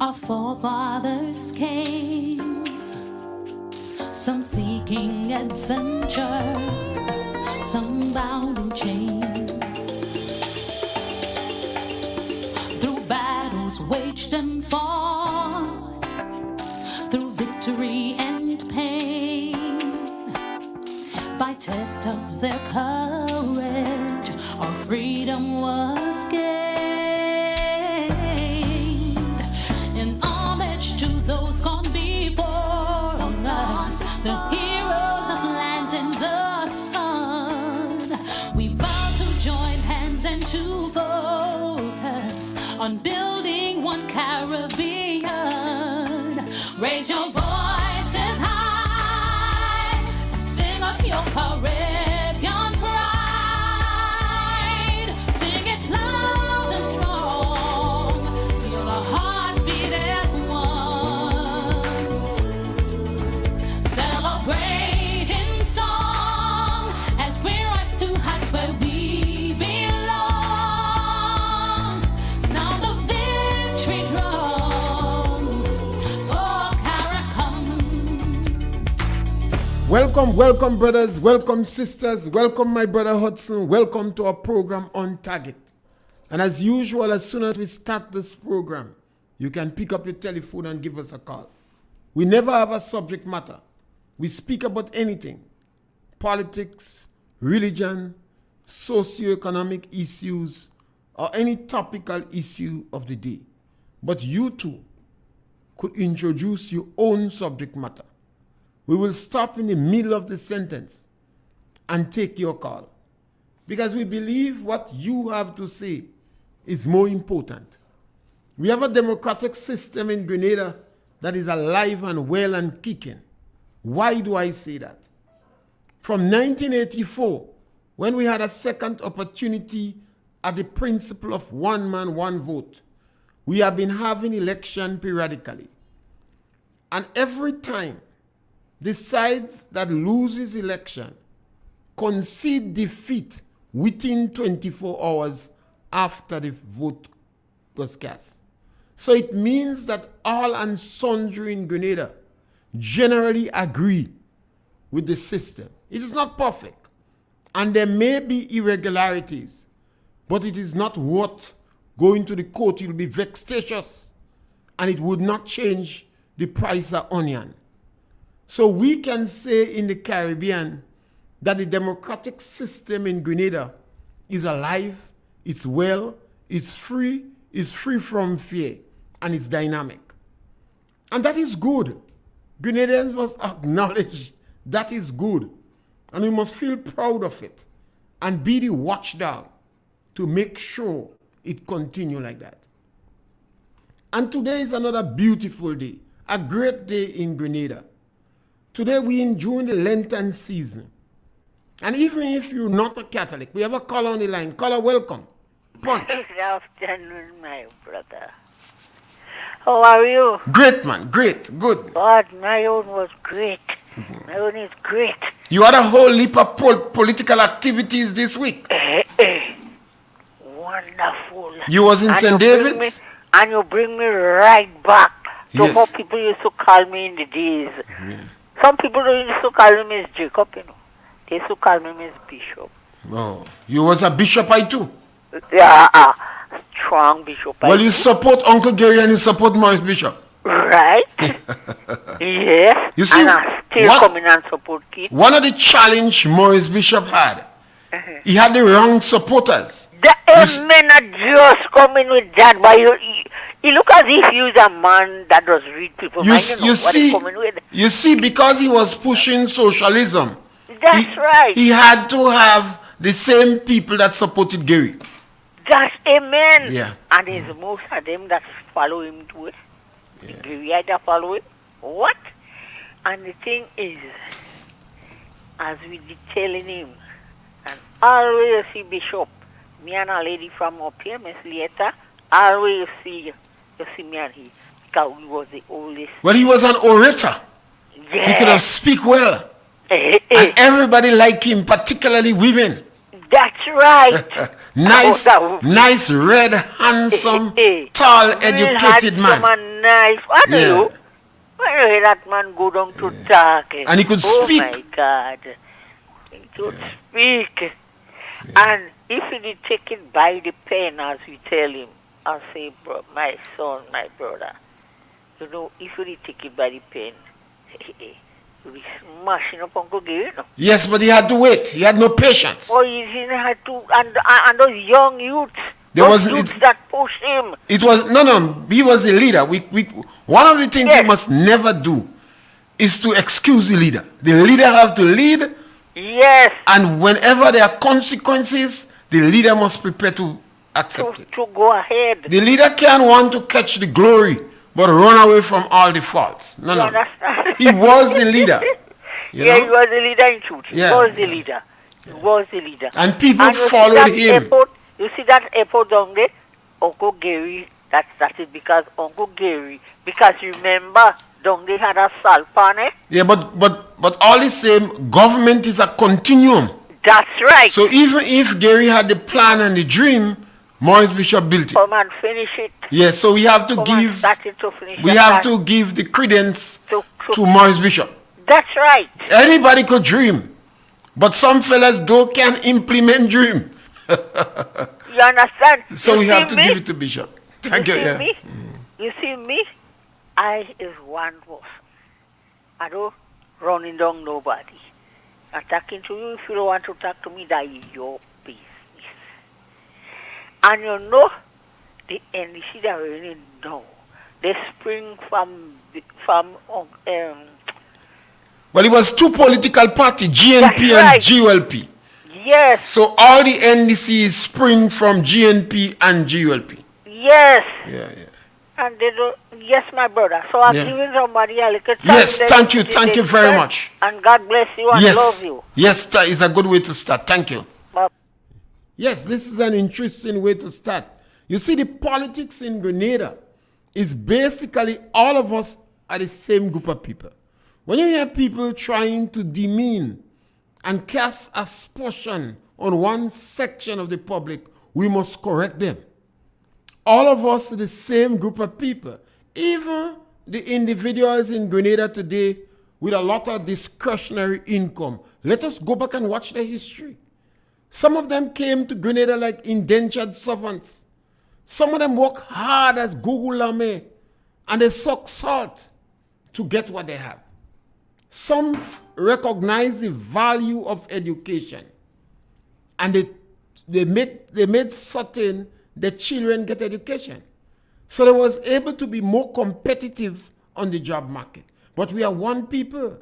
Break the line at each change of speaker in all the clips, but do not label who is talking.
Our forefathers came, some seeking adventure, some bound in chains, through battles waged and fought, through victory and pain, by test of their courage, our freedom was gained. In homage to those gone before us, the heroes of lands in the sun, we vow to join hands and to focus on building one Caribbean. Raise your voices high and sing of your Caribbean pride. Sing it loud and strong, feel our hearts beat as one. Celebrate in song as we rise to heights where we belong. Sound the victory drum for Caracom.
Welcome, brothers. Welcome, sisters. Welcome, my brother Hudson. Welcome to our program On Target. And as usual, as soon as we start this program, you can pick up your telephone and give us a call. We never have a subject matter. We speak about anything: politics, religion, socio-economic issues, or any topical issue of the day. But you too could introduce your own subject matter. We will stop in the middle of the sentence and take your call, because we believe what you have to say is more important. We have a democratic system in Grenada that is alive and well and kicking. Why do I say that? From 1984, when we had a second opportunity at the principle of one man, one vote, we have been having election periodically. And every time the sides that loses election concede defeat within 24 hours after the vote was cast. So it means that all and sundry in Grenada generally agree with the system. It is not perfect, and there may be irregularities, but it is not worth going to the court. It will be vexatious, and it would not change the price of onion. So we can say in the Caribbean that the democratic system in Grenada is alive, it's well, it's free from fear, and it's dynamic. And that is good. Grenadians must acknowledge that is good, and we must feel proud of it and be the watchdog to make sure it continue like that. And today is another beautiful day, a great day in Grenada. Today we enjoy the Lenten season. And even if you're not a Catholic, we have a caller on the line. Caller, welcome. Punch.
Good afternoon, my brother. How are you?
Great, man. Great. Good.
God, my own was great. My own is great.
You had a whole heap of political activities this week.
Wonderful.
You was in St. David's?
And you bring me right back to
Yes.
how people used to call me in the days.
Yeah.
Some people don't used to call me Miss Jacob, you know. They used to call me Miss Bishop.
Oh, you was a bishop, I too.
Yeah, strong bishop.
Well, you support Uncle Gary and you support Maurice Bishop.
Right? Yes.
You see,
and I still coming and support kids.
one of the challenge Maurice Bishop had, he had the wrong supporters.
The men are just coming with that, but you look as if you're a man that does read people.
You
mind, you know,
you
what
see,
he's coming with.
you see, because he was pushing socialism,
That's right.
he had to have the same people that supported Gary.
That's amen.
Yeah.
And there's most of them that follow him to it.
Yeah.
The either follow him. What? And the thing is, as we be telling him, and always see Bishop, me and a lady from up here, Miss Lieta, always see me and he, because he was the oldest.
Well, he was an orator.
Yes.
He could have speak well. And everybody liked him, particularly women.
That's right.
nice, red, handsome, tall, educated man.
Nice. What are
Yeah.
you? When you that man go down to talk,
And he could speak.
Oh my God, he could speak. And if he did take it by the pen, as we tell him, and say, bro, my son, my brother, you know, if you did take it by the pen, you'll be smashing up Uncle Gary, no?
Yes, but he had to wait. He had no patience.
Oh, he didn't have to, and those young youths,
There
those
was-
youths that pushed him.
It was no. He was a leader. One of the things
Yes.
we must never do is to excuse the leader. The leader have to lead,
Yes,
and whenever there are consequences, the leader must prepare to accept it.
to go ahead.
The leader can't want to catch the glory, but run away from all the faults. No,
You
no.
understand?
He was the leader. You
Yeah,
know?
he was the leader in truth.
Yeah.
He was the leader. He was the leader.
And people
you see
followed
that
him.
Airport, you see that airport down there? Uncle Gary, that is because Uncle Gary, because remember, down there had a salt pan, eh?
Yeah, but all the same, government is a continuum.
That's right.
So even if Gary had the plan and the dream, Morris Bishop built it.
Come and finish it.
Yes, so we have to
Come and
give
start it to finish
we
it.
have to give the credence
To-
to Morris Bishop.
That's right.
Anybody could dream, but some fellas can't implement dream.
You understand?
So
You
we
see
have to
me?
give it to Bishop. Thank you.
see
Yeah.
me? You see me? I is one person. I don't running down nobody. I'm talking to you. If you don't want to talk to me, that is your business. And you know, the NDC that we really know, they spring from
Well, it was two political parties, GNP
That's
and
right.
GULP.
yes,
So all the NDCs spring from GNP and GULP.
yes.
Yeah.
And they don't, yes, my brother. So I'm
Yeah.
giving somebody a little time.
Yes,
They
thank you,
visit
thank you
the
very
church,
much.
And God bless you and
Yes.
love you.
Yes, that is a good way to start. Thank you.
Bye.
Yes, this is an interesting way to start. You see, the politics in Grenada is basically all of us are the same group of people. When you hear people trying to demean and cast aspersion on one section of the public, we must correct them. All of us are the same group of people. Even the individuals in Grenada today with a lot of discretionary income. Let us go back and watch the history. Some of them came to Grenada like indentured servants. Some of them work hard as Gugulame and they suck salt to get what they have. Some recognize the value of education and they made certain the children get education. So they was able to be more competitive on the job market. But we are one people.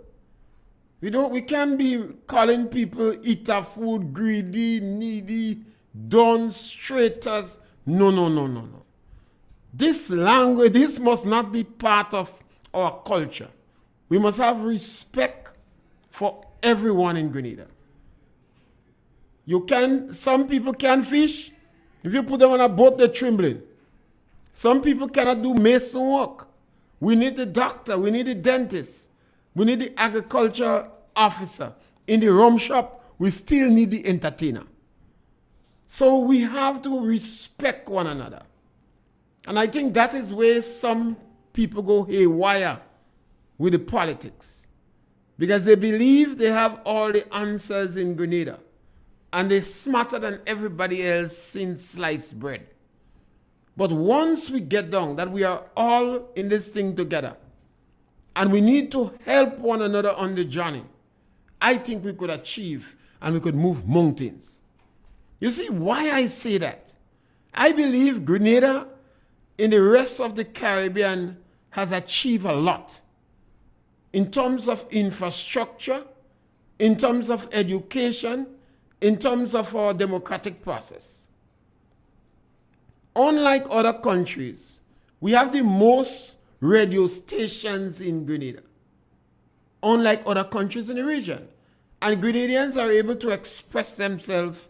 We can't be calling people eater food, greedy, needy, dons, traitors. No. This language, this must not be part of our culture. We must have respect for everyone in Grenada. Some people can fish. If you put them on a boat, they're trembling. Some people cannot do mason work. We need the doctor, we need the dentist, we need the agriculture officer. In the rum shop, we still need the entertainer. So we have to respect one another. And I think that is where some people go haywire with the politics. Because they believe they have all the answers in Grenada. And they're smarter than everybody else since sliced bread. But once we get down that we are all in this thing together, and we need to help one another on the journey, I think we could achieve and we could move mountains. You see why I say that? I believe Grenada in the rest of the Caribbean has achieved a lot in terms of infrastructure, in terms of education, in terms of our democratic process. Unlike other countries, we have the most radio stations in Grenada. Unlike other countries in the region. And Grenadians are able to express themselves.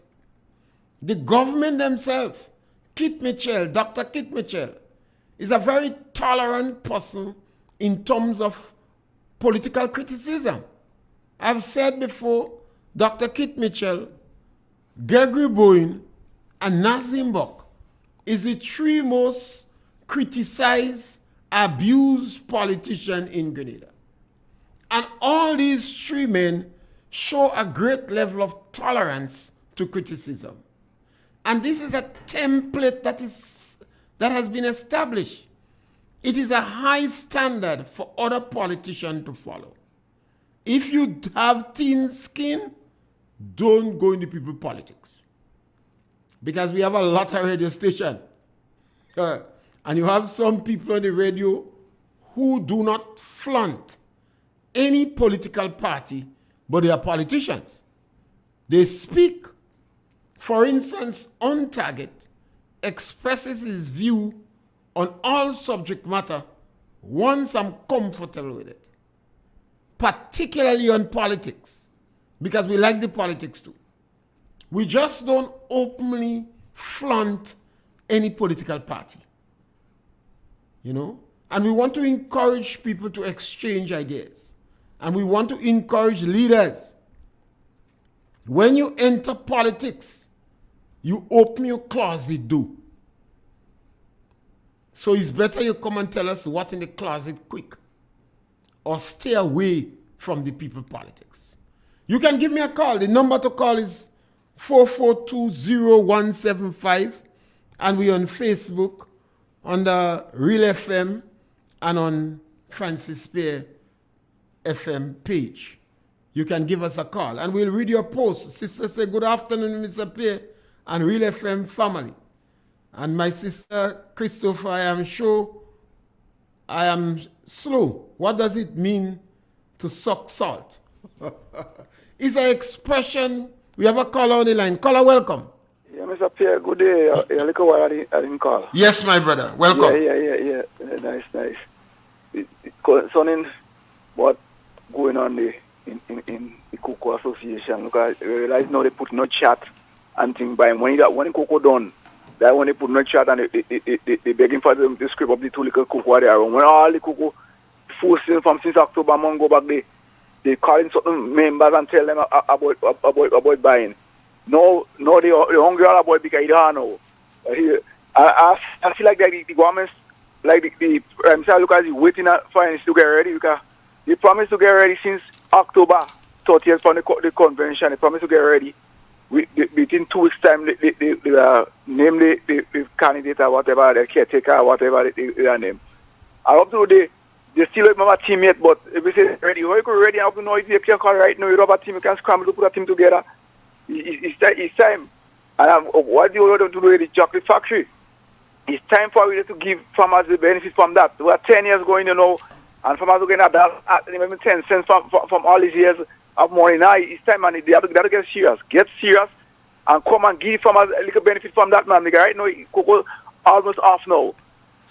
The government themselves, Dr. Kit Mitchell, is a very tolerant person in terms of political criticism. I've said before, Dr. Kit Mitchell, Gregory Bowen, and Nazimbok is the three most criticized, abused politician in Grenada. And all these three men show a great level of tolerance to criticism. And this is a template that has been established. It is a high standard for other politicians to follow. If you have thin skin, don't go into people politics. Because we have a lot of radio stations. And you have some people on the radio who do not flaunt any political party, but they are politicians. They speak. For instance, On Target expresses his view on all subject matter once I'm comfortable with it, particularly on politics, because we like the politics too. We just don't openly flaunt any political party, you know? And we want to encourage people to exchange ideas. And we want to encourage leaders. When you enter politics, you open your closet door. So it's better you come and tell us what in the closet quick, or stay away from the people politics. You can give me a call. The number to call is 4420175, and we're on Facebook, on the Real FM, and on Francis Pierre FM page. You can give us a call, and we'll read your post. Sister say, good afternoon, Mr. Pierre, and Real FM family. And my sister Christopher, I am sure I am slow. What does it mean to suck salt? It's an expression. We have a caller on the line. Caller, welcome.
Yeah, Mr. Pierre, good day. A little while I didn't call.
Yes, my brother. Welcome.
Yeah. Nice. Concerning what going on in the Cocoa Association, look, I realize now they put no chat and thing by when the cocoa done, that when they put no chat and they begging for them to scrape up the two little cocoa there. When all the cocoa forcing from since October month go back, they calling certain members and tell them about buying. No, they hungry all about because they don't know. I feel like that the government, like the look at waiting for us to get ready because they promised to get ready since October 30th from the convention. They promised to get ready. Within 2 weeks' time, they name the candidate or whatever, the caretaker or whatever they name. And up to today, they still don't have a team yet, but if we say ready, how you go ready? I don't know if you can call right now, you have a team, you can scramble to put a team together. It's time. And what do you want to do with the chocolate factory? It's time for us to give farmers the benefit from that. We are 10 years going, you know, and farmers are getting maybe 10 cents from all these years of money. Now it's time, and they have to get serious. Get serious and come and give farmers a little benefit from that, man. Because right now, cocoa almost off now.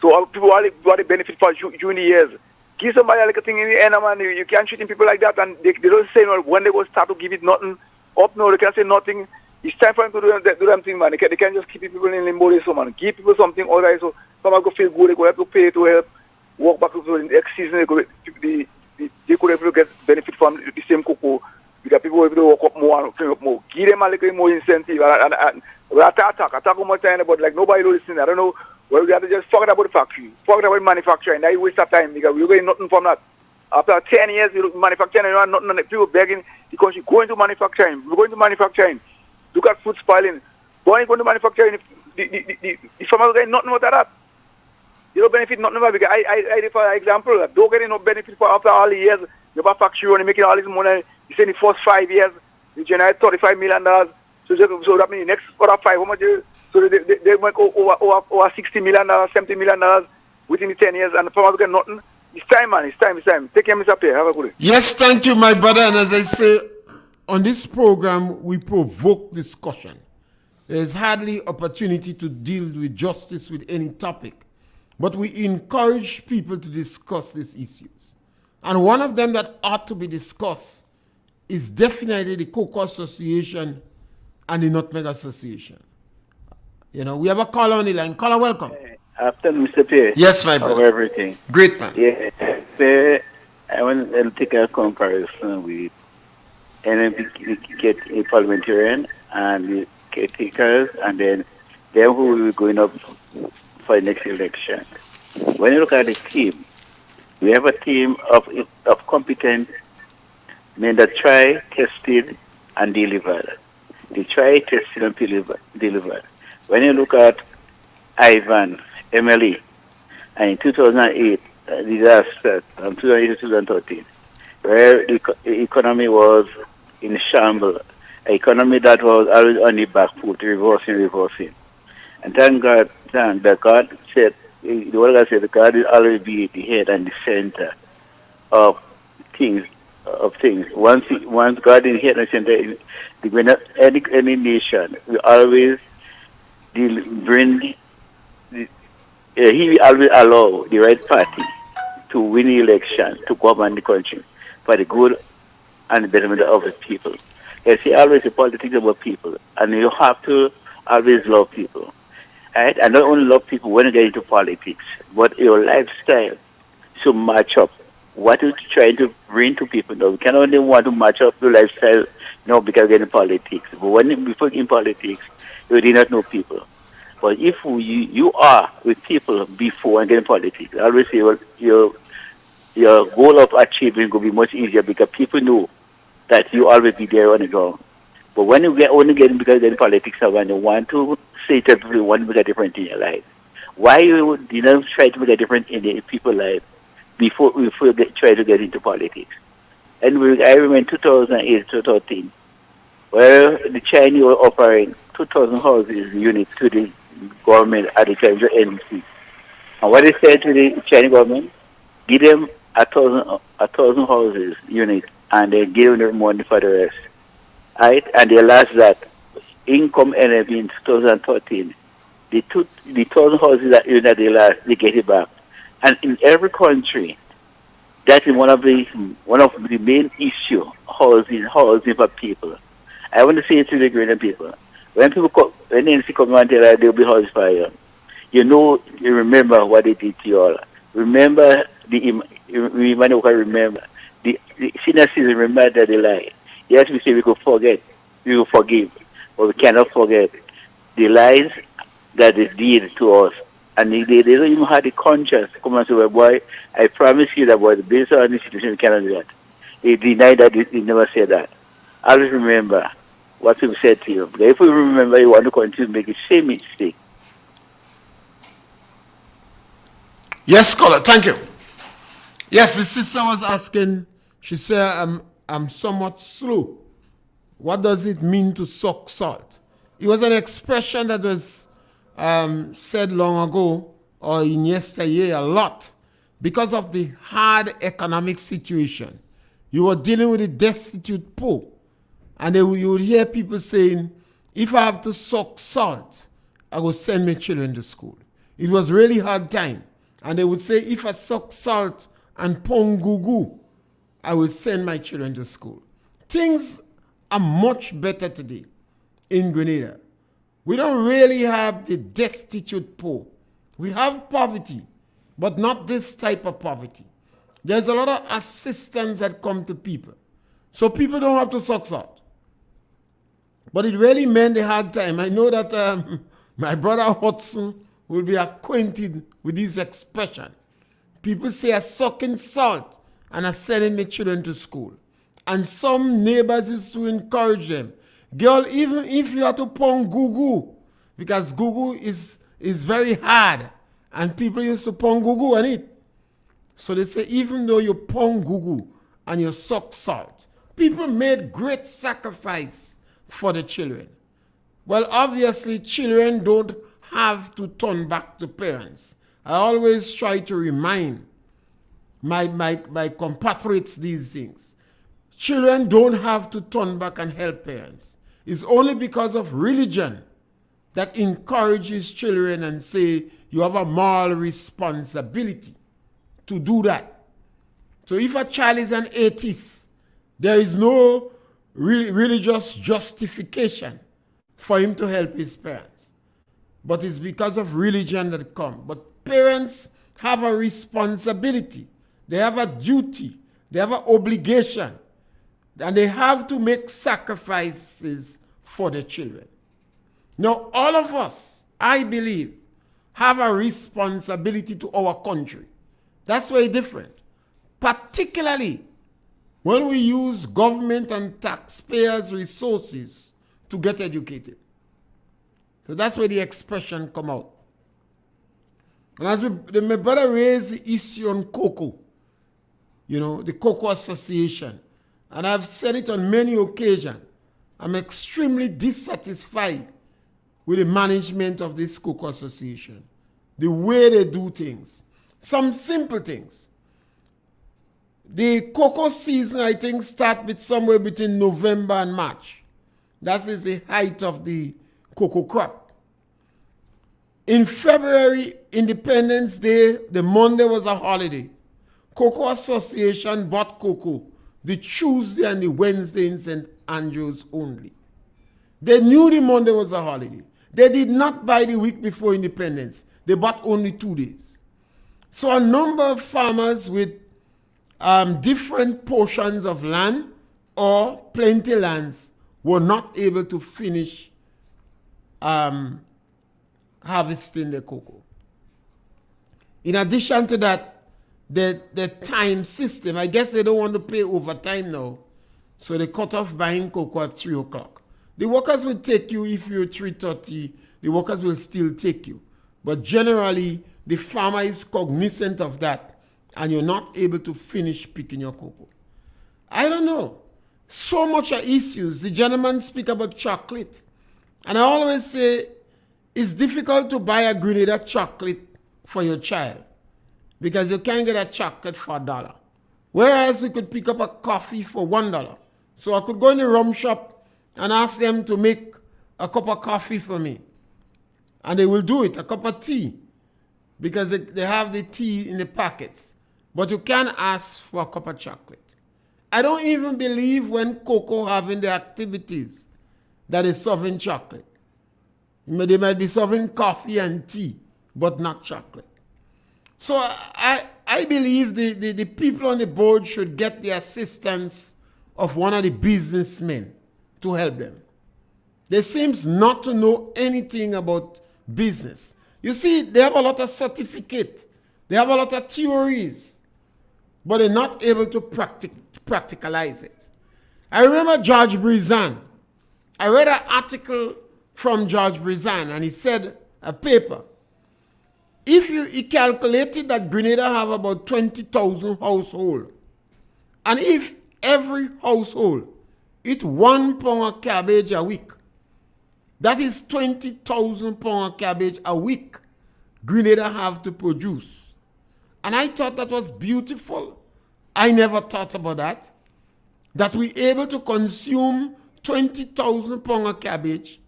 So people want the benefit for during the years. Give somebody a little thing in the end, man. You can't treat people like that, and they don't say no, when they go start to give it nothing. Up now, they can say nothing. It's time for them to do them thing, man. They can't just keep people in limbo, so man. Give people something, all right, so someone go feel good, they go have to pay to help, walk back to the next season, they could have to get benefit from the same cocoa, because people will walk up more and clean up more. Give them a little more incentive, and attack one more time, but like nobody will listen. I don't know, well, we have to just forget about the factory, forget about manufacturing, that waste of time, because we're getting nothing from that. After 10 years, you look manufacturing, and you have nothing on it. People begging the country, going to manufacturing. We're going to manufacturing. Look at food spoiling. Going to manufacturing, the farmers are getting nothing out of that. You don't benefit nothing about it. Because I for example, don't get no benefit for after all the years. You have a factory and making all this money. You say in the first 5 years, you generate $35 million. So that means the next other 5, how much? So they make over $60 million, $70 million within the 10 years, and the farmers get nothing. It's time, man. It's time. Take care, Mr. Pierre. Have a good day.
Yes, thank you, my brother. And as I say, on this program, we provoke discussion. There is hardly opportunity to deal with justice with any topic, but we encourage people to discuss these issues. And one of them that ought to be discussed is definitely the Cocoa Association and the Nutmeg Association. You know, we have a caller on the line. Caller, welcome.
Afternoon, Mr. Pierre.
Yes, my brother.
How everything?
Great, man.
Yeah. I want to take a comparison with NMP get a parliamentarian and the caretakers, and then Then who will be going up for the next election? When you look at the team, we have a team of competent men that try, tested, and delivered. They try, tested, and delivered. When you look at Ivan, Emily, and in 2008, disaster from 2008 to 2013, where the economy was in shambles, an economy that was always on the back foot, reversing. And thank God that God said, the word God said, that God will always be the head and the center of things. Once God is head and center, any nation will always bring. He will always allow the right party to win the election to govern the country for the good and the betterment of the people. Yes, he always the politics about people, and you have to always love people. Right? And not only love people when you get into politics, but your lifestyle should match up what you're trying to bring to people. Now, we can only want to match up your lifestyle, because you're in politics. But before in politics, you did not know people. But if you are with people before and get in politics, I always say your goal of achievement will be much easier because people know that you always be there on the ground. But when you only get in politics and you want to say to people you want to make a difference in your life, why you not try to make a difference in the people's life before you try to get into politics? And I remember 2008, 2013, where the Chinese were offering 2,000 houses units to the government at the time, the NDC. And what they said to the Chinese government, give them 1,000 houses units, and they gave them money for the rest. Right? And they lost that income energy in 2013. The 1,000 houses that they lost, they get it back. And in every country, that is one of the main issue, housing for people. I want to say it to the greater people. When NC come and tell you they'll be housed for you, you remember what they did to you all. Remember the senior citizens remember that they lie. Yes, we say we could forget, we will forgive, but we cannot forget the lies that they did to us. And they don't even have the conscience to come and say, well, boy, I promise you that, boy, based on this situation, we cannot do that. They deny that, they never said that. Always remember what people said to you. But if you remember, you want to continue to make the same mistake.
Yes, caller, thank you. Yes, the sister was asking, she said, I'm somewhat slow. What does it mean to suck salt? It was an expression that was said long ago or in yesteryear a lot because of the hard economic situation. You were dealing with a destitute poor. And you would hear people saying, if I have to suck salt, I will send my children to school. It was really hard time. And they would say, if I suck salt and pong gugu, I will send my children to school. Things are much better today in Grenada. We don't really have the destitute poor. We have poverty, but not this type of poverty. There's a lot of assistance that come to people. So people don't have to suck salt. But it really meant a hard time. I know that my brother Hudson will be acquainted with this expression. People say I'm sucking salt and I'm sending my children to school. And some neighbors used to encourage them. Girl, even if you have to pong gugu, because gugu is very hard, and people used to pong gugu on it. So they say even though you pong gugu and you suck salt, people made great sacrifice for the children. Well, obviously, children don't have to turn back to parents. I always try to remind my compatriots these things. Children don't have to turn back and help parents. It's only because of religion that encourages children and say you have a moral responsibility to do that. So if a child is an atheist, there is no religious justification for him to help his parents. But it's because of religion that comes. But parents have a responsibility. They have a duty. They have an obligation. And they have to make sacrifices for their children. Now, all of us I believe, have a responsibility to our country. That's very different. Particularly when we use government and taxpayers' resources to get educated. So that's where the expression come out. And as my brother raised the issue on cocoa, the Cocoa Association, and I've said it on many occasions, I'm extremely dissatisfied with the management of this Cocoa Association, the way they do things. Some simple things. The cocoa season, I think, starts with somewhere between November and March. That is the height of the cocoa crop. In February, Independence Day, the Monday was a holiday. Cocoa Association bought cocoa the Tuesday and the Wednesday in St. Andrews only. They knew the Monday was a holiday. They did not buy the week before Independence. They bought only 2 days. So a number of farmers with different portions of land or plenty lands were not able to finish harvesting the cocoa. In addition to that, the time system, I guess they don't want to pay overtime now, so they cut off buying cocoa at 3 o'clock. The workers will take you if you're 3:30, the workers will still take you. But generally, the farmer is cognizant of that, and you're not able to finish picking your cocoa. I don't know. So much are issues. The gentleman speak about chocolate. And I always say, it's difficult to buy a Grenada chocolate for your child because you can't get a chocolate for $1. Whereas we could pick up a coffee for $1. So I could go in the rum shop and ask them to make a cup of coffee for me. And they will do it, a cup of tea, because they have the tea in the packets. But you can't ask for a cup of chocolate. I don't even believe when cocoa having the activities that is serving chocolate. They might be serving coffee and tea, but not chocolate. So I believe the people on the board should get the assistance of one of the businessmen to help them. They seems not to know anything about business. You see, they have a lot of certificate. They have a lot of theories, but they're not able to practicalize it. I remember George Brizan. I read an article from George Brizan, and he said, a paper, he calculated that Grenada have about 20,000 households, and if every household eat 1 pound of cabbage a week, that is 20,000 pounds of cabbage a week Grenada have to produce. And I thought that was beautiful. I never thought about that we able to consume 20,000 pounds of cabbage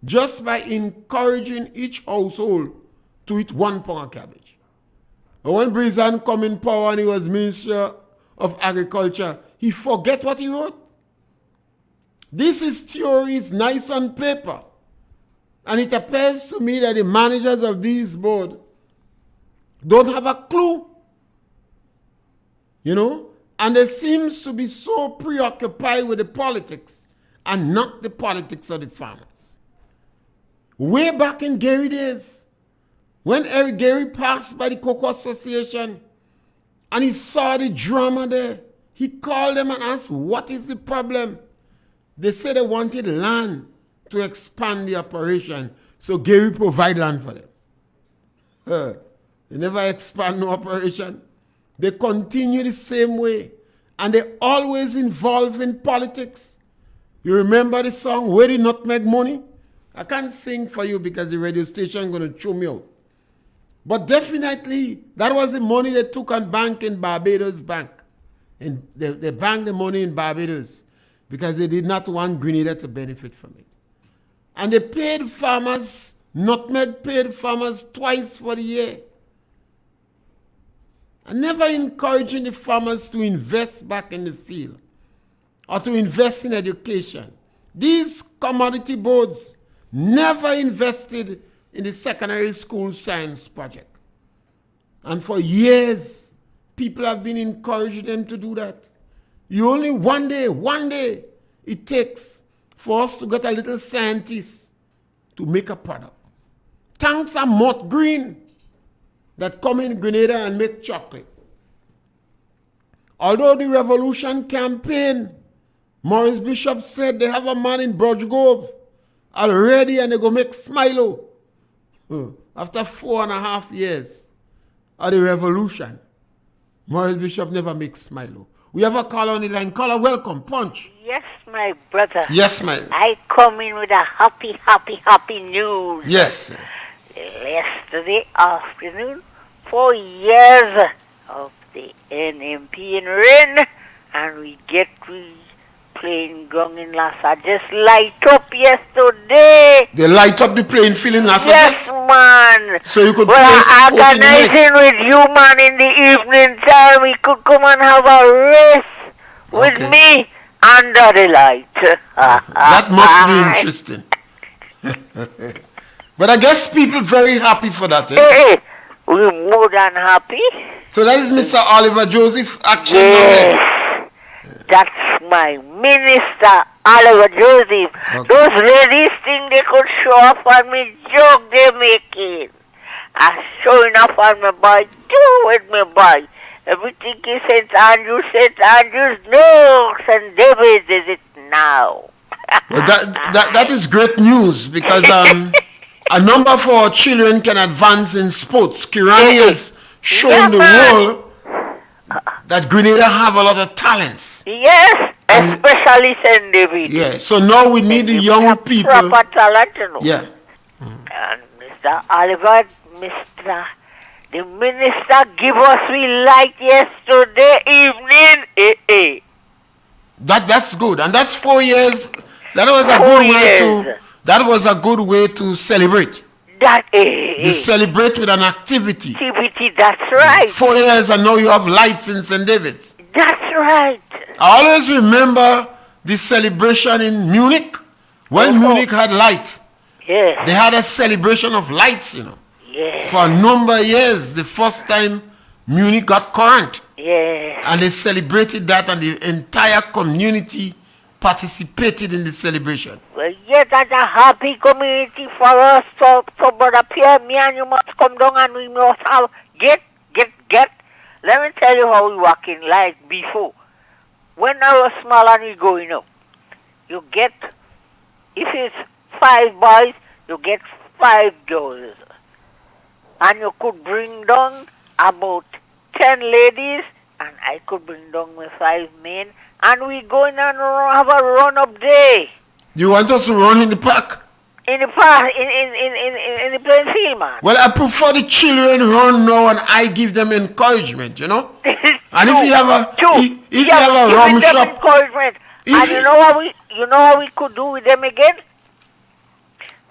just by encouraging each household to eat 1 pound of cabbage. But when Brizan come in power and he was Minister of Agriculture, he forget what he wrote. This is theories nice on paper. And it appears to me that the managers of these boards don't have a clue. And they seems to be so preoccupied with the politics and not the politics of the farmers. Way back in Gary days, when Eric Gary passed by the Cocoa Association and he saw the drama there, he called them and asked, what is the problem? They said they wanted land to expand the operation, so Gary provided land for them. They never expand no operation. They continue the same way, and they always involved in politics. You remember the song, Where the Nutmeg Money? I can't sing for you because the radio station is going to chew me out. But definitely, that was the money they took and bank in Barbados Bank. And they banked the money in Barbados because they did not want Grenada to benefit from it. And they paid farmers, nutmeg paid farmers twice for the year. And never encouraging the farmers to invest back in the field or to invest in education. These commodity boards never invested in the secondary school science project. And for years, people have been encouraging them to do that. You only one day it takes for us to get a little scientist to make a product. tanks are moth green that come in Grenada and make chocolate. Although the revolution campaign, Maurice Bishop said they have a man in Brudge Grove already and they go make Smilo. After 4.5 years of the revolution, Maurice Bishop never makes Smilo. We have a caller on the line. Caller, welcome. Punch.
Yes, my brother.
Yes, ma'am.
I come in with a happy news.
Yes.
Yesterday afternoon, 4 years of the NMP in rain, and we playing gong in Lhasa. Just light up yesterday.
They light up the playing field in Lhasa?
Yes, man.
So you could
well,
play sport
organizing with you, man, in the evening time. We could come and have a race with me under the light.
That must be interesting. But I guess people very happy for that. Eh?
Hey, we're more than happy.
So that is Mr. Oliver Joseph action.
Yes. That's my minister, Oliver Joseph.
Okay.
Those ladies think they could show off on me joke they making. I'm showing off on my boy. Do with me, boy. Everything is St. Andrews, no, St. David's is it now.
Well, that is great news because a number of our children can advance in sports. Kirani is showing the world that Grenada have a lot of talents.
Yes, especially St. David.
Yeah, so now we need the young people.
Proper talent, you know.
Yeah.
And Mr. Oliver, the minister give us we light yesterday evening.
That's good, and that's 4 years. So that was a good way to. That was a good way to celebrate. You celebrate with an activity.
That's right.
4 years and now you have lights in St. David's.
That's right.
I always remember the celebration in Munich when Munich had light.
Yes.
They had a celebration of lights, you know.
Yes.
For a number of years, the first time Munich got current.
Yes.
And they celebrated that and the entire community participated in the celebration.
Well, yes, that's a happy community for us. So Brother Pierre, me and you must come down and we must have get. Let me tell you how we working like before. When I was small and we going up, you get, if it's 5 boys, you get 5 girls. And you could bring down about 10 ladies, and I could bring down my 5 men, and we going and have a run-up day.
You want us to run in the park?
In the park, in the playing field, man.
Well, I prefer the children run now and I give them encouragement, you know? And if you have a rum shop...
encouragement. And you know how we could do with them again?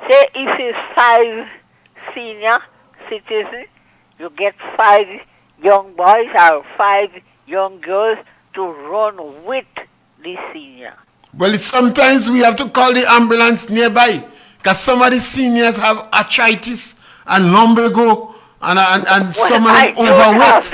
Say if it's 5 senior citizens, you get 5 young boys or 5 young girls to run with the senior.
Well, sometimes we have to call the ambulance nearby because some of the seniors have arthritis and lumbago and some of them overweight.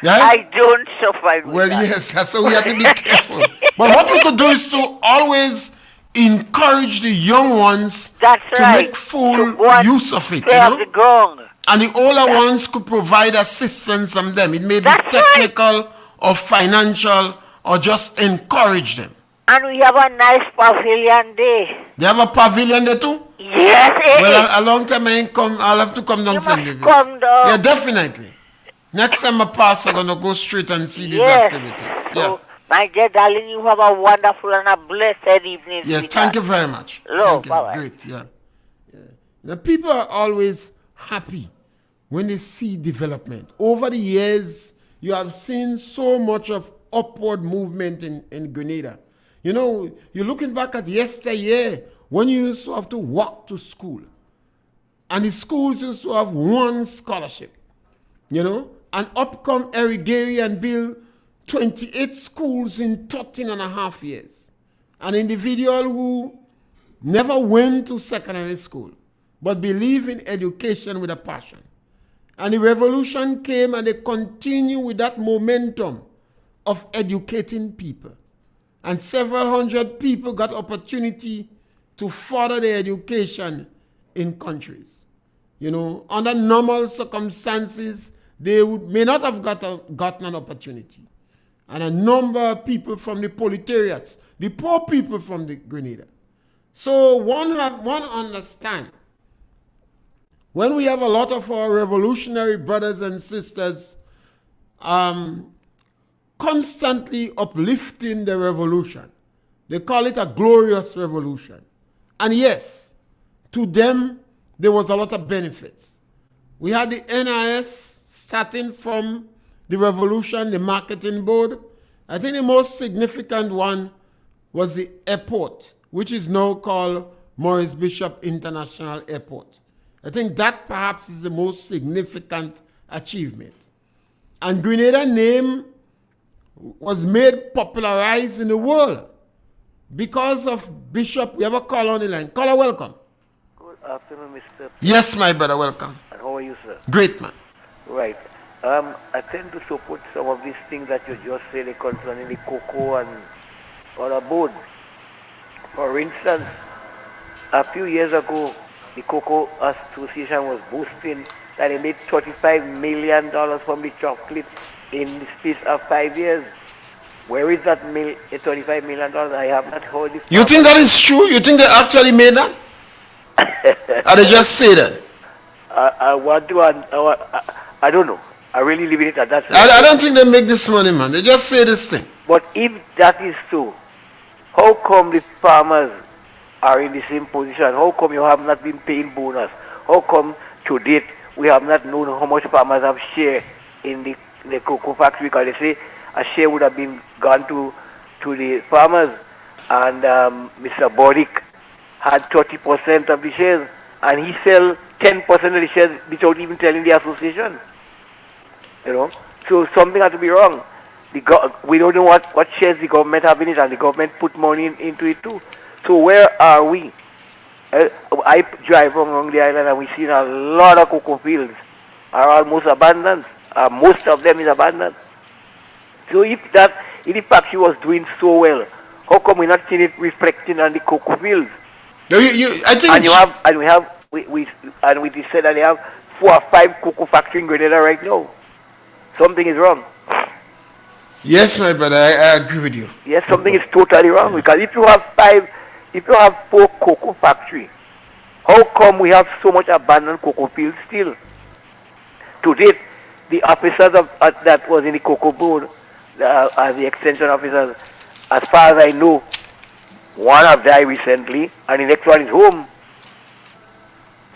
Yeah? I don't suffer with
well,
that.
yes, so we have to be careful. But what we could do is to always encourage the young ones to make full use of it, you know? And the older ones could provide assistance from them. It may be technical or financial or just encourage them.
And we have a nice pavilion there.
They have a pavilion there too?
Yes.
Well, a long time I ain't come. I'll have to come down St. David's.
Come down.
Yeah, definitely. Next time I pass, I'm going to go straight and see these activities.
So, my dear darling, you have a wonderful and a blessed evening.
Yeah, thank you very much.
Hello,
thank you. Great, yeah. Now, people are always happy when they see development. Over the years, you have seen so much of upward movement in Grenada. You know, you're looking back at yesteryear when you used to have to walk to school. And the schools used to have one scholarship. You know, and up come Erigary and build 28 schools in 13.5 years. An individual who never went to secondary school, but believed in education with a passion. And the revolution came and they continue with that momentum of educating people. And several hundred people got opportunity to further their education in countries. under normal circumstances, they may not have gotten an opportunity. And a number of people from the proletariats, the poor people from the Grenada. So one understand, when we have a lot of our revolutionary brothers and sisters constantly uplifting the revolution, they call it a glorious revolution. And yes, to them, there was a lot of benefits. We had the NIS starting from the revolution, the marketing board. I think the most significant one was the airport, which is now called Maurice Bishop International Airport. I think that perhaps is the most significant achievement. And Grenada name was made popularized in the world because of Bishop. We have a caller on the line. Caller, welcome.
Good afternoon, Mr.
Yes, my brother, welcome.
And how are you, sir?
Great, man.
Right. I tend to support some of these things that you just said concerning the cocoa and other board. For instance, a few years ago, the Cocoa Association was boasting that they made $35 million from the chocolate in the space of 5 years. Where is that $35 million? I have not heard it.
You think that is true? You think they actually made that? Or they just say that?
I don't know. I really leave it at that.
I don't think they make this money, man. They just say this thing.
But if that is so, how come the farmers are in the same position? How come you have not been paying bonus? How come to date we have not known how much farmers have share in the cocoa factory? Because they say a share would have been gone to the farmers, and Mr. Boric had 30% of the shares, and he sell 10% of the shares without even telling the association. So something had to be wrong. We don't know what shares the government have in it, and the government put money into it too. So where are we? I drive along the island and we see a lot of cocoa fields are almost abandoned. Most of them is abandoned. So if the factory was doing so well, how come we're not seeing it reflecting on the cocoa fields?
I think
we said that they have 4 or 5 cocoa factories in Grenada right now. Something is wrong.
Yes, my brother, I agree with you.
Yes, something is totally wrong, because if you have 4 cocoa factories, how come we have so much abandoned cocoa fields still? To date, the officers that was in the cocoa board, as the extension officers, as far as I know, one have died recently, and the next one is home.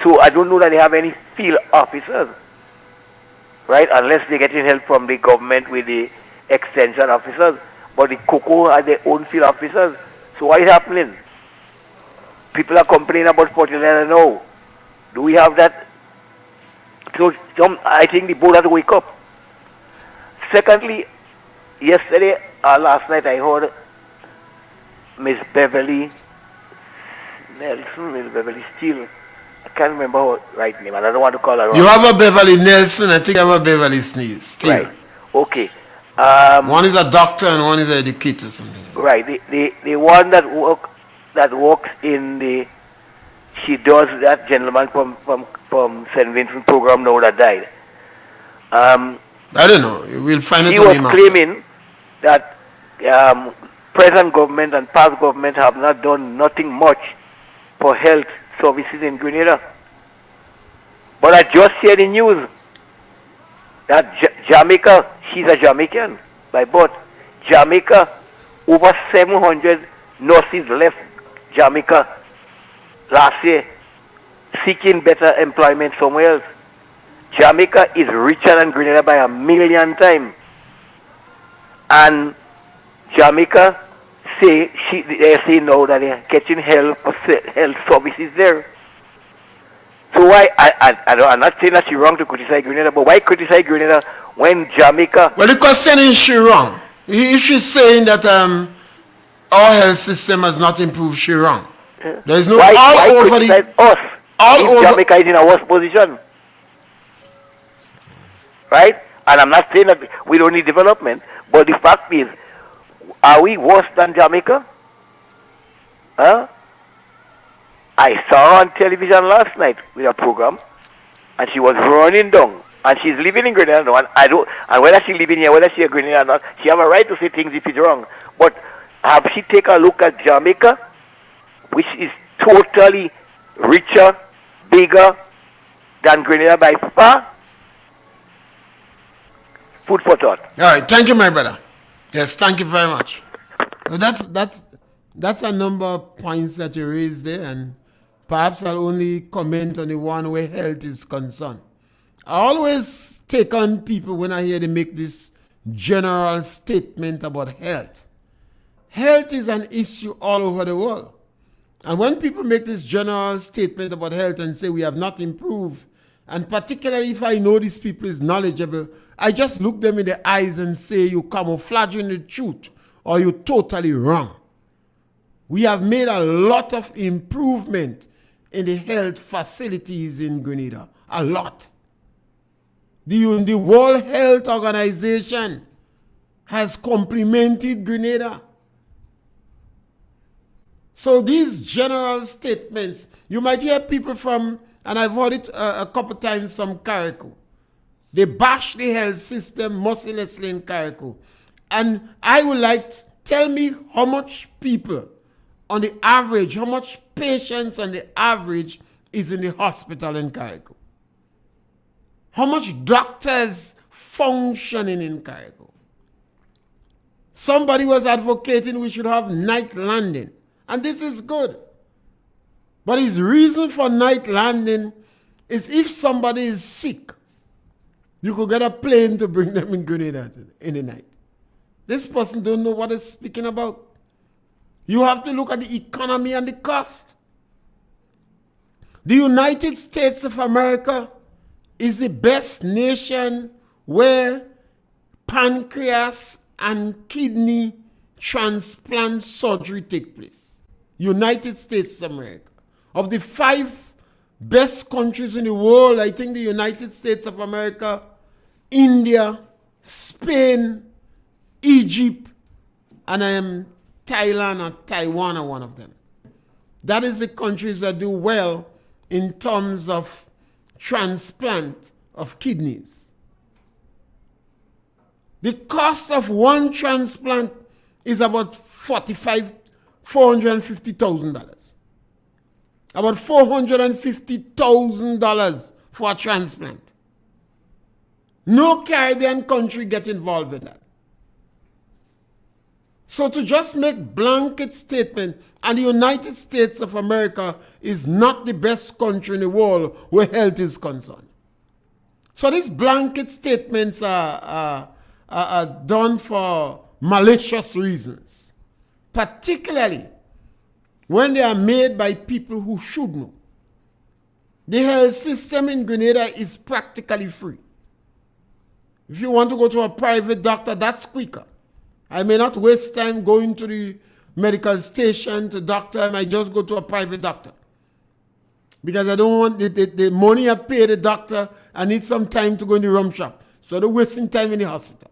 So I don't know that they have any field officers, right? Unless they're getting help from the government with the extension officers. But the cocoa are their own field officers. So what is happening? People are complaining about fertilizer now. Do we have that? So I think the board has to wake up. Secondly, last night I heard Miss Beverly Steele. I can't remember her right name, and I don't want to call her wrong.
You have a Beverly Nelson, I think you have a Beverly Steele.
Right. Okay.
One is a doctor and one is an educator, something.
Right. The one that works in the, she does that gentleman from St. Vincent program now that died.
I don't know. We'll find it.
He was claiming that present government and past government have not done nothing much for health services in Grenada. But I just heard the news that Jamaica, she's a Jamaican by birth. Jamaica, over 700 nurses left Jamaica last year seeking better employment somewhere else. Jamaica is richer than Grenada by 1 million times. And Jamaica they're saying now that they're getting health services there. So why, I'm not saying that she's wrong to criticize Grenada, but why criticize Grenada when Jamaica...
Well, the question is she wrong. If she's saying that our health system has not improved, she's wrong. There is no...
Why criticize us if Jamaica is in a worse position? Right? And I'm not saying that we don't need development, but the fact is, are we worse than Jamaica? Huh? I saw on television last night with a program and she was running down. And she's living in Grenada now, and I don't. And whether she living here, whether she a Grenadian or not, she have a right to say things if it's wrong. But have she take a look at Jamaica, which is totally richer, bigger than Grenada by far? Food for thought.
All right, thank you, my brother. Yes, thank you very much. Well, that's a number of points that you raised there, and perhaps I'll only comment on the one where health is concerned. I always take on people when I hear them make this general statement about health. Health is an issue all over the world. And when people make this general statement about health and say we have not improved, and particularly if I know these people is knowledgeable, I just look them in the eyes and say you camouflaging the truth or you're totally wrong. We have made a lot of improvement in the health facilities in Grenada. A lot. The World Health Organization has complimented Grenada. So these general statements, you might hear people from, and I've heard it a couple times from Carriacou. They bash the health system mercilessly in Carriacou. And I would like, tell me how much people on the average, how much patients on the average is in the hospital in Carriacou. How much doctors functioning in Carriacou. Somebody was advocating we should have night landing. And this is good. But his reason for night landing is if somebody is sick, you could get a plane to bring them in Grenada in the night. This person don't know what he's speaking about. You have to look at the economy and the cost. The United States of America is the best nation where pancreas and kidney transplant surgery take place. United States of America. Of the 5 best countries in the world, I think the United States of America, India, Spain, Egypt, and Thailand or Taiwan are one of them. That is the countries that do well in terms of transplant of kidneys. The cost of one transplant is about $450,000. About $450,000 for a transplant. No Caribbean country gets involved in that. So to just make blanket statement, and the United States of America is not the best country in the world where health is concerned. So these blanket statements are done for malicious reasons, particularly when they are made by people who should know. The health system in Grenada is practically free. If you want to go to a private doctor, that's quicker. I may not waste time going to the medical station to doctor. I might just go to a private doctor. Because I don't want the money I pay the doctor, I need some time to go in the rum shop. So they're wasting time in the hospital.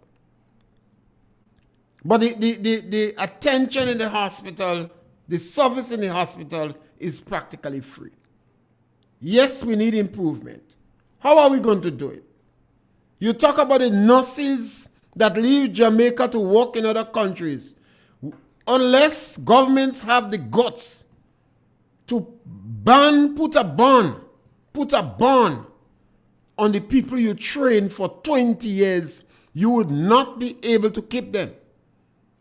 But the attention in the hospital, the service in the hospital is practically free. Yes, we need improvement. How are we going to do it? You talk about the nurses that leave Jamaica to work in other countries. Unless governments have the guts to put a bond on the people you train for 20 years, you would not be able to keep them.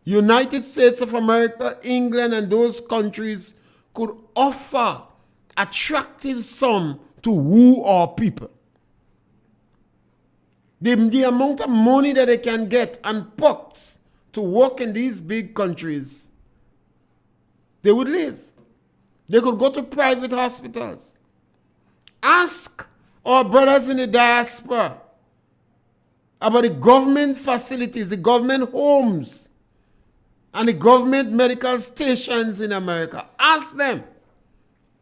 United States of America, England, and those countries could offer attractive sum to woo our people. The amount of money that they can get and perks to work in these big countries, they would live. They could go to private hospitals. Ask our brothers in the diaspora about the government facilities, the government homes, and the government medical stations in America. Ask them.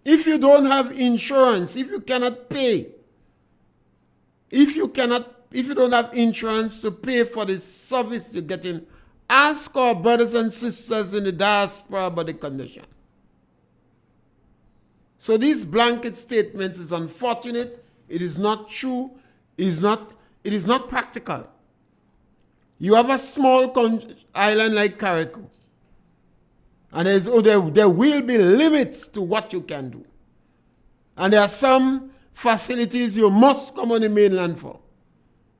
If you don't have insurance, if you cannot pay, if you don't have insurance to pay for the service you're getting, ask our brothers and sisters in the diaspora about the condition. So these blanket statements is unfortunate, It is not true. It is not practical. You have a small island like Carriacou, and there will be limits to what you can do. And there are some facilities you must come on the mainland for.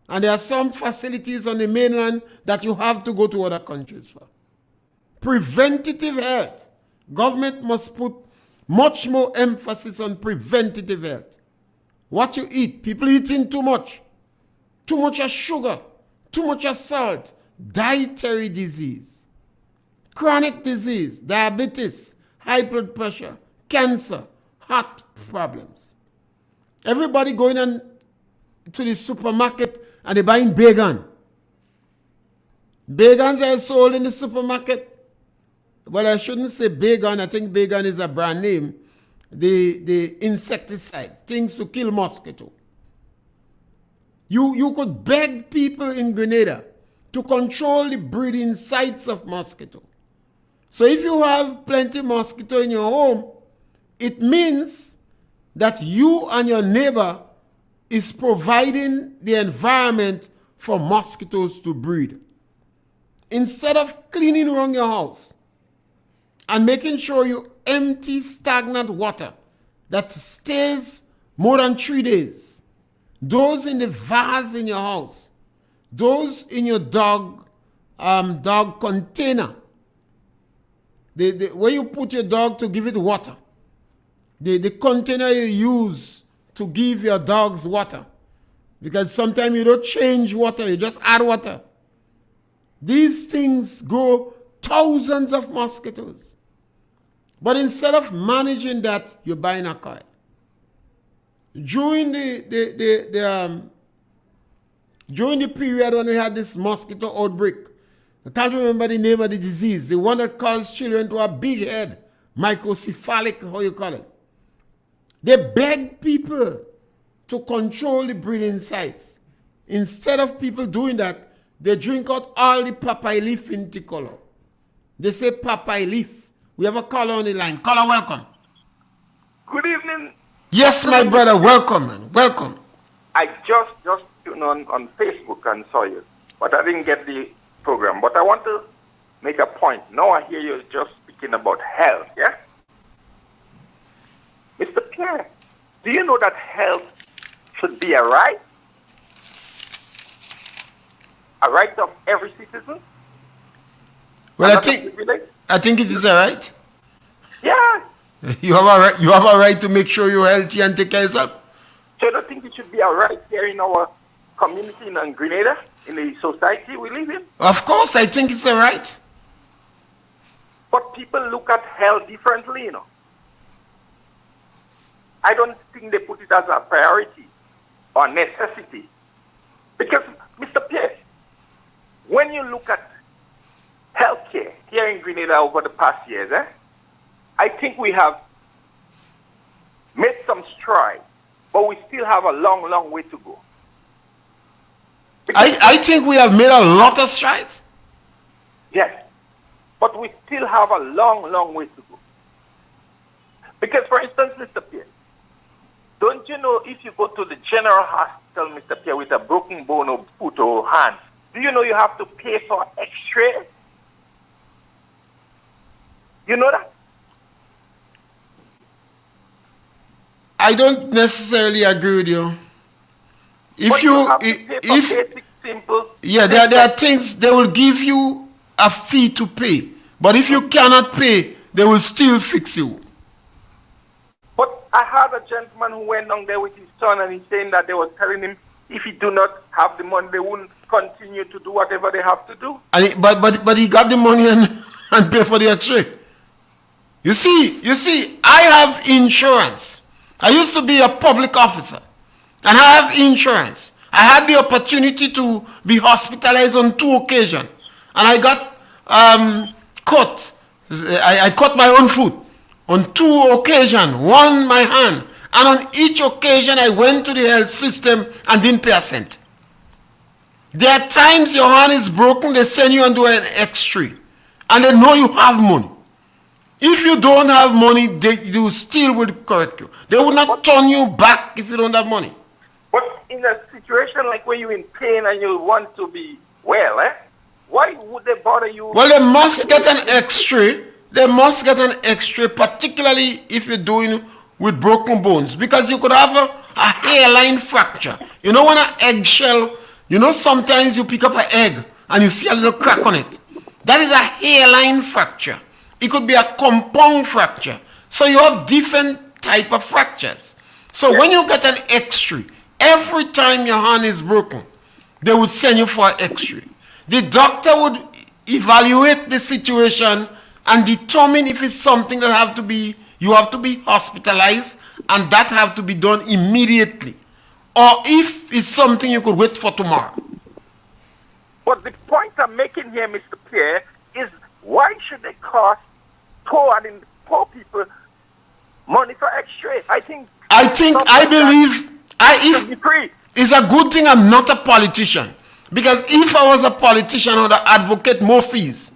And there are some facilities on the mainland that you have to go to other countries for. Preventative health. Government must put much more emphasis on preventative health. What you eat, people eating too much of sugar, too much of salt, dietary disease, chronic disease, diabetes, high blood pressure, cancer, heart problems. Everybody going to the supermarket and they're buying bacon. Bacons are sold in the supermarket. Well, I shouldn't say bacon. I think bacon is a brand name. The insecticide, things to kill mosquito. You could beg people in Grenada to control the breeding sites of mosquito. So if you have plenty mosquito in your home, it means that you and your neighbor is providing the environment for mosquitoes to breed. Instead of cleaning around your house and making sure you empty stagnant water that stays more than 3 days, those in the vase in your house, those in your dog container, where you put your dog to give it water, the container you use to give your dogs water, because sometimes you don't change water, you just add water. These things grow thousands of mosquitoes. But instead of managing that, you're buying a coil. During the period when we had this mosquito outbreak, I can't remember the name of the disease, the one that caused children to have big head, microcephalic, how you call it. They begged people to control the breeding sites. Instead of people doing that, they drink out all the papayi leaf into color. They say papayi leaf. We have a caller on the line. Caller, welcome.
Good evening.
Yes, my brother, welcome, man. Welcome.
I just tuned on Facebook and saw you, but I didn't get the program. But I want to make a point. Now I hear you just speaking about health, yeah? Mr. Pierre, do you know that health should be a right? A right of every citizen?
Well, I think it is a right.
Yeah.
You have a right to make sure you're healthy and take care of yourself.
So you don't think it should be a right here in our community in Grenada, in the society we live in?
Of course, I think it's a right.
But people look at health differently, you know. I don't think they put it as a priority or necessity. Because, Mr. Pierre, when you look at healthcare here in Grenada over the past years, I think we have made some strides, but we still have a long, long way to go.
I think we have made a lot of strides.
Yes, but we still have a long, long way to go. Because, for instance, Mr. Pierre, don't you know if you go to the general hospital, Mr. Pierre, with a broken bone or foot or hand, do you know you have to pay for x-ray? You know that?
I don't necessarily agree with you. There are things they will give you a fee to pay, but if you cannot pay, they will still fix you.
But I heard a gentleman who went down there with his son, and he's saying that they were telling him if he do not have the money, they wouldn't continue to do whatever they have to do.
But he got the money and paid for the X-ray. You see, I have insurance. I used to be a public officer, and I have insurance. I had the opportunity to be hospitalized on 2 occasions, and I got cut. I cut my own foot on 2 occasions, one my hand, and on each occasion I went to the health system and didn't pay a cent. There are times your hand is broken, they send you and do an X-ray, and they know you have money. If you don't have money, they still will correct you. They will not turn you back if you don't have money.
situation like when you're in pain and you want to be well, why would they bother you?
Well, they must get an X-ray. They must get an X-ray, particularly if you're doing with broken bones, because you could have a hairline fracture. You know, when an eggshell, you know, sometimes you pick up an egg and you see a little crack on it. That is a hairline fracture. It could be a compound fracture. So you have different type of fractures. So when you get an X-ray, every time your hand is broken, they would send you for an X-ray. The doctor would evaluate the situation and determine if it's something that you have to be hospitalized, and that have to be done immediately, or if it's something you could wait for tomorrow.
But the point I'm making here, Mr. Pierre, is why should they cost poor people money for X-ray?
I believe it's a good thing I'm not a politician, because if I was a politician, I would advocate more fees.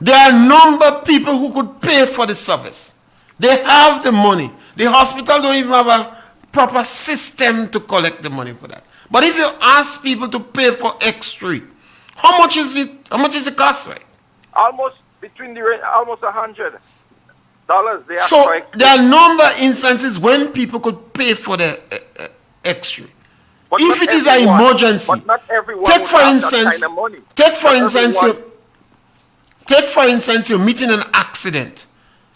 There are a number of people who could pay for the service. They have the money. The hospital don't even have a proper system to collect the money for that. But if you ask people to pay for X-ray, how much is it? How much is the cost, right?
Almost $100.
So there are a number of instances when people could pay for the X-ray.
But
if it is an emergency, take for instance, you're meeting an accident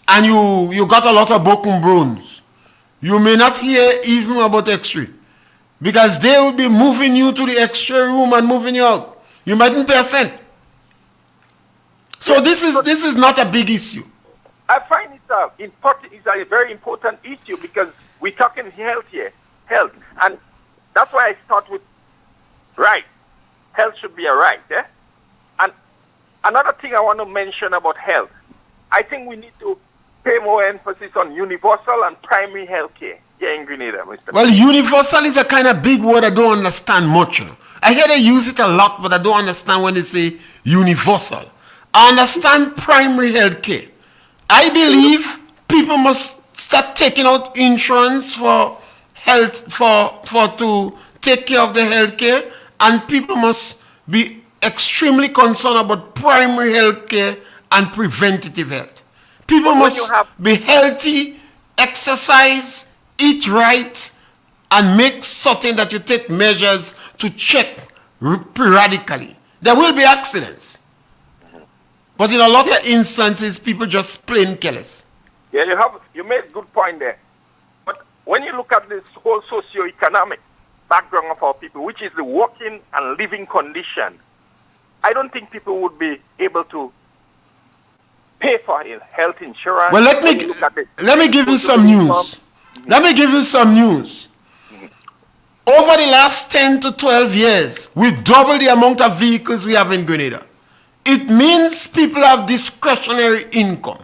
and you got a lot of broken bones. You may not hear even about X-ray, because they will be moving you to the X-ray room and moving you out. You mightn't pay a cent. So this is not a big issue.
I find it's a very important issue, because we're talking health here, and that's why I start with right. Health should be a right, And another thing I want to mention about health, I think we need to pay more emphasis on universal and primary health care here in Grenada, Mr.
Well, universal is a kind of big word I don't understand much. You know? I hear they use it a lot, but I don't understand when they say universal. I understand primary health care. I believe people must start taking out insurance for health, for to take care of the health care, and people must be extremely concerned about primary health care and preventative health. People must be healthy, exercise, eat right, and make certain that you take measures to check periodically. There will be accidents. But in a lot of instances, people just plain careless.
Yeah, you made a good point there. But when you look at this whole socio-economic background of our people, which is the working and living condition, I don't think people would be able to pay for health insurance.
Well, let me give you some news. Let me give you some news. Over the last 10 to 12 years, we doubled the amount of vehicles we have in Grenada. It means people have discretionary income.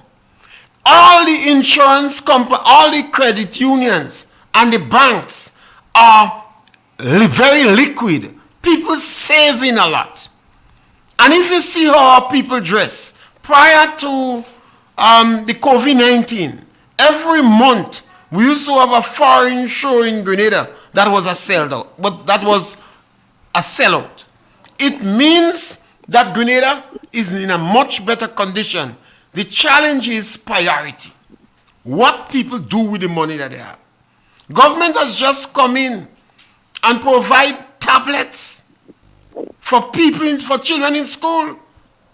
All the insurance companies, all the credit unions and the banks are very liquid. People saving a lot. And if you see how our people dress, prior to the COVID-19, every month we used to have a foreign show in Grenada that was a sellout. But that was a sellout. It means that Grenada is in a much better condition. The challenge is priority. What people do with the money that they have. Government has just come in and provide tablets for children in school.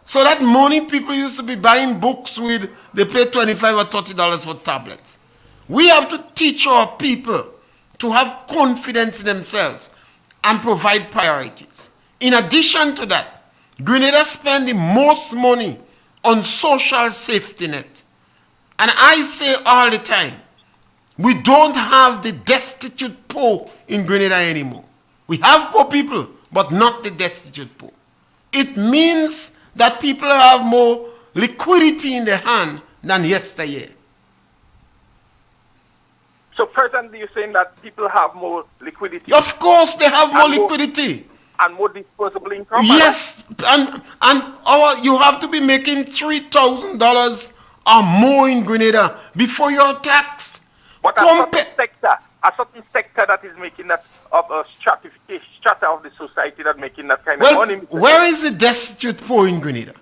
So that money people used to be buying books with, they pay $25 or $30 for tablets. We have to teach our people to have confidence in themselves and provide priorities. In addition to that, Grenada spend the most money on social safety net. And I say all the time, we don't have the destitute poor in Grenada anymore. We have poor people, but not the destitute poor. It means that people have more liquidity in their hand than yesteryear.
So presently you're saying that people have more liquidity?
Of course they have more liquidity.
And more disposable income?
Yes, and you have to be making $3,000 or more in Grenada before you're taxed.
But a certain sector that is making that of a strata of the society that making that kind of
Well,
money.
where is the destitute poor in Grenada?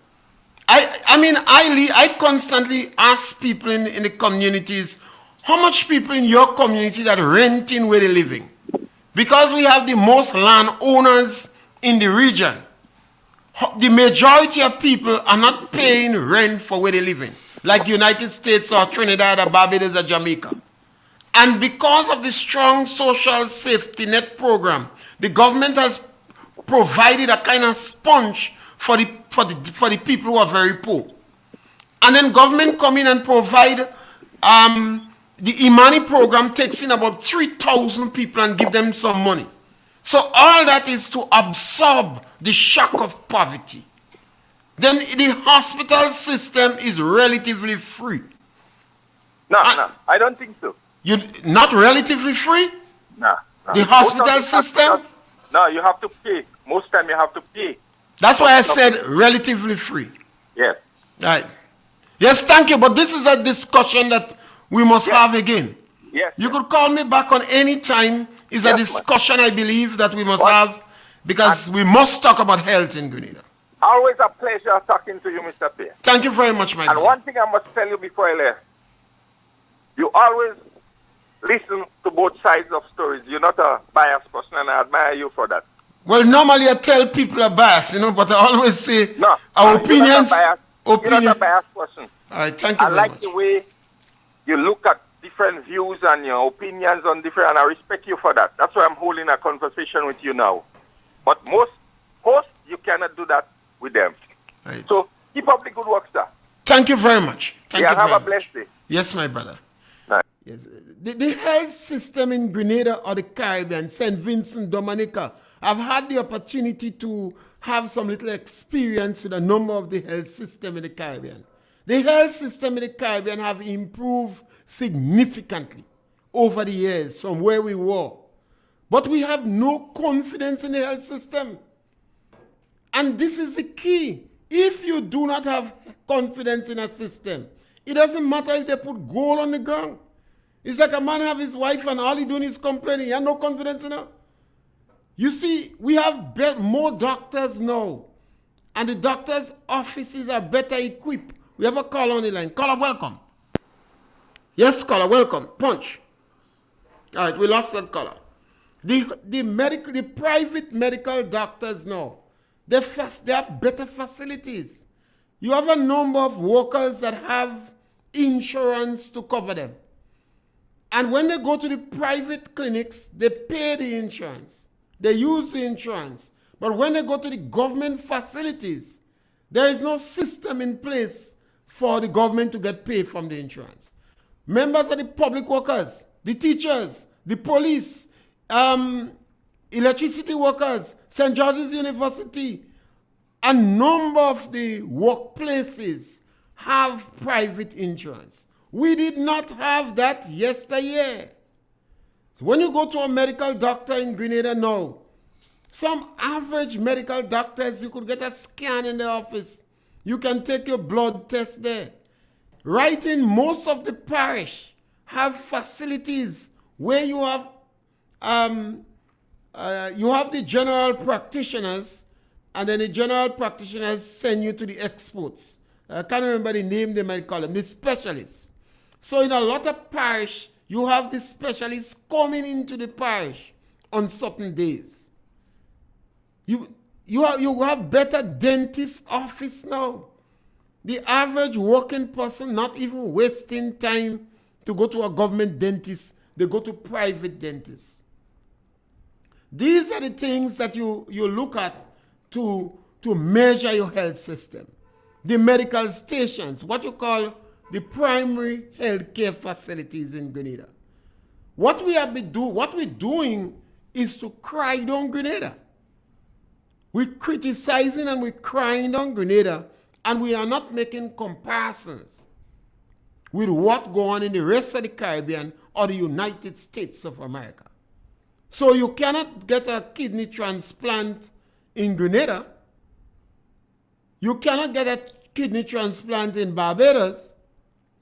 I constantly ask people in the communities, how much people in your community that renting where they're living? Because we have the most landowners in the region, the majority of people are not paying rent for where they're living, like the United States or Trinidad or Barbados or Jamaica. And because of the strong social safety net program, the government has provided a kind of sponge for the people who are very poor. And then government come in and provide, the Imani program takes in about 3,000 people and give them some money. So all that is to absorb the shock of poverty. Then the hospital system is relatively free.
No, I don't think so.
You not relatively free?
No.
The hospital system?
No, you have to pay. Most time you have to pay.
That's why I said relatively free.
Yes.
Right. Yes, thank you. But this is a discussion that we must have again.
Yes.
You could call me back on any time. It's a discussion I believe that we must have because we must talk about health in Grenada.
Always a pleasure talking to you, Mr. Pierre.
Thank you very much, my
And
brother.
one thing I must tell you before I left, you always listen to both sides of stories. You're not a biased person, and I admire you for that.
Well, normally I tell people are biased, but I always say our opinions.
You're not a biased person.
All right, thank you
I
very
like
much.
the way you look at different views and your opinions on different, and I respect you for that. That's why I'm holding a conversation with you now. But most hosts, you cannot do that with them.
Right.
So keep up the good work, sir.
Thank you very much. Thank you
have
very
a
much.
blessed day.
Yes, my brother.
Nice.
Yes. The health system in Grenada or the Caribbean, St. Vincent, Dominica, I've had the opportunity to have some little experience with a number of the health system in the Caribbean. The health system in the Caribbean have improved significantly over the years from where we were. But we have no confidence in the health system. And this is the key. If you do not have confidence in a system, it doesn't matter if they put gold on the ground. It's like a man have his wife and all he doing is complaining. He has no confidence in her. You see, we have more doctors now. And the doctors' offices are better equipped. We have a caller on the line. Caller, welcome. Yes, caller, welcome. Punch. All right, we lost that caller. The private medical doctors now, they have better facilities. You have a number of workers that have insurance to cover them. And when they go to the private clinics, they pay the insurance. They use the insurance. But when they go to the government facilities, there is no system in place for the government to get paid from the insurance. Members of the public workers, the teachers, the police, electricity workers, St. George's University, a number of the workplaces have private insurance. We did not have that yesteryear. So when you go to a medical doctor in Grenada now, some average medical doctors, you could get a scan in the office. You can take your blood test there. Right in most of the parish have facilities where you have the general practitioners, and then the general practitioners send you to the experts. I can't remember the name they might call them, the specialists. So in a lot of parish, you have the specialists coming into the parish on certain days. You have better dentist office now. The average working person not even wasting time to go to a government dentist, they go to private dentists. These are the things that you look at to measure your health system. The medical stations, what you call the primary health care facilities in Grenada. What we're doing is to cry down Grenada. We're criticizing and we're crying down Grenada, and we are not making comparisons with what goes on in the rest of the Caribbean or the United States of America. So you cannot get a kidney transplant in Grenada. You cannot get a kidney transplant in Barbados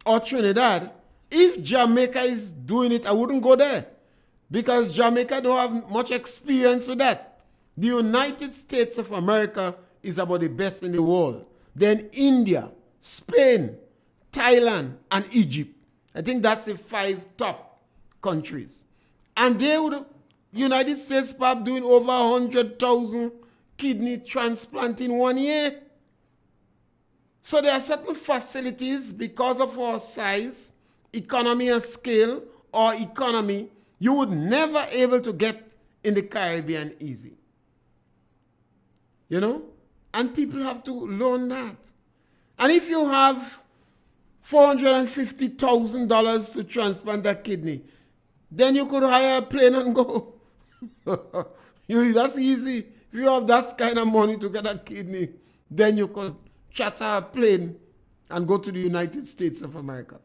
or Trinidad. If Jamaica is doing it, I wouldn't go there. because Jamaica don't have much experience with that. The United States of America is about the best in the world. Then India, Spain, Thailand, and Egypt. I think that's the 5 top countries. And they would, United States perhaps doing over 100,000 kidney transplant in 1 year. So there are certain facilities because of our size, economy and scale, or economy, you would never able to get in the Caribbean easy. You know? And people have to learn that. And if you have $450,000 to transplant a kidney, then you could hire a plane and go. That's easy. If you have that kind of money to get a kidney, then you could charter a plane and go to the United States of America.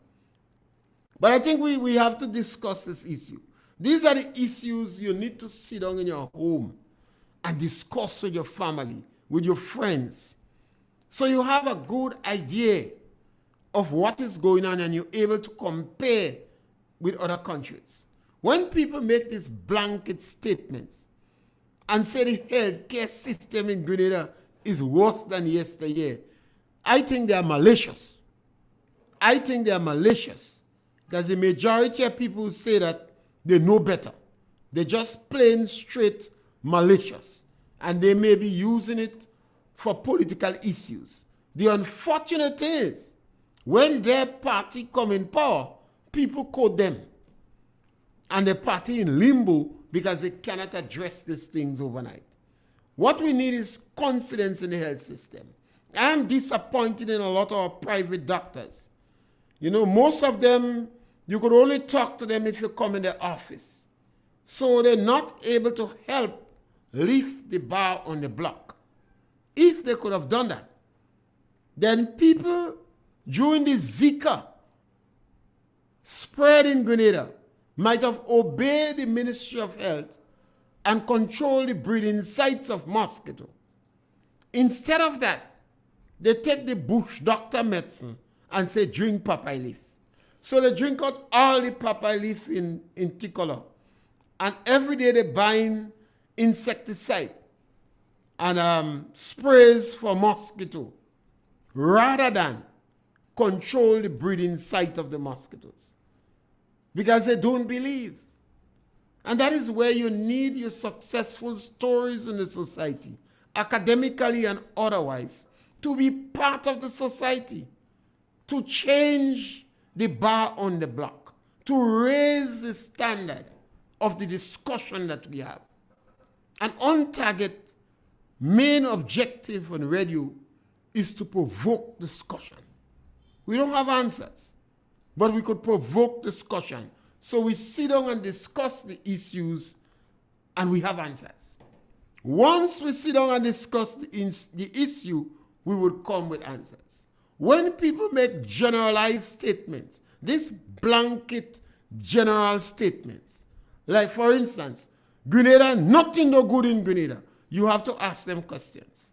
But I think we have to discuss this issue. These are the issues you need to sit down in your home and discuss with your family, with your friends. So you have a good idea of what is going on and you're able to compare with other countries. When people make these blanket statements and say the healthcare system in Grenada is worse than yesteryear, I think they are malicious. I think they are malicious because the majority of people who say that, they know better. They're just plain straight malicious, and they may be using it for political issues. The unfortunate is, when their party come in power, people quote them, and the party in limbo because they cannot address these things overnight. What we need is confidence in the health system. I am disappointed in a lot of our private doctors. You know, most of them, you could only talk to them if you come in their office. So they're not able to help lift the bar on the block. If they could have done that, then people during the Zika spread in Grenada might have obeyed the Ministry of Health and controlled the breeding sites of mosquito. Instead of that, they take the bush doctor medicine and say drink papayi leaf. So they drink out all the papayi leaf in Ticola. And every day they buy insecticide and sprays for mosquito rather than control the breeding site of the mosquitoes. Because they don't believe. And that is where you need your successful stories in the society, academically and otherwise, to be part of the society, to change the bar on the block, to raise the standard of the discussion that we have. And On Target main objective on radio is to provoke discussion. We don't have answers, but we could provoke discussion. So we sit down and discuss the issues and we have answers. Once we sit down and discuss the issue, we would come with answers. When people make generalized statements, these blanket general statements, like for instance, Grenada, nothing no good in Grenada, you have to ask them questions.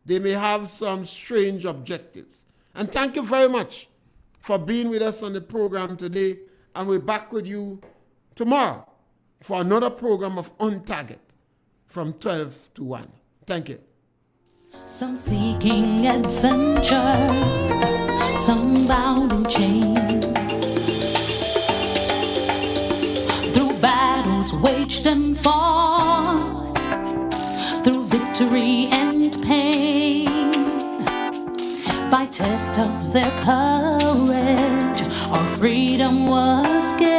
They may have some strange objectives. And thank you very much for being with us on the program today. And we're back with you tomorrow for another program of On Target from 12 to 1. Thank you.
Some seeking adventure, some bound in chains, through battles waged and fought, through victory and pain, by test of their courage, our freedom was gained.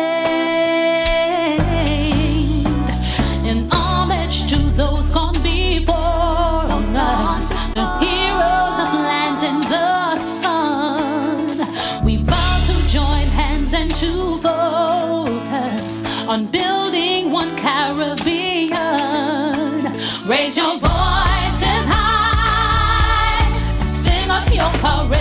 In homage to those gone before us, the heroes of lands in the sun, we vow to join hands and to focus on building one Caribbean. Raise your voices high, sing of your courage.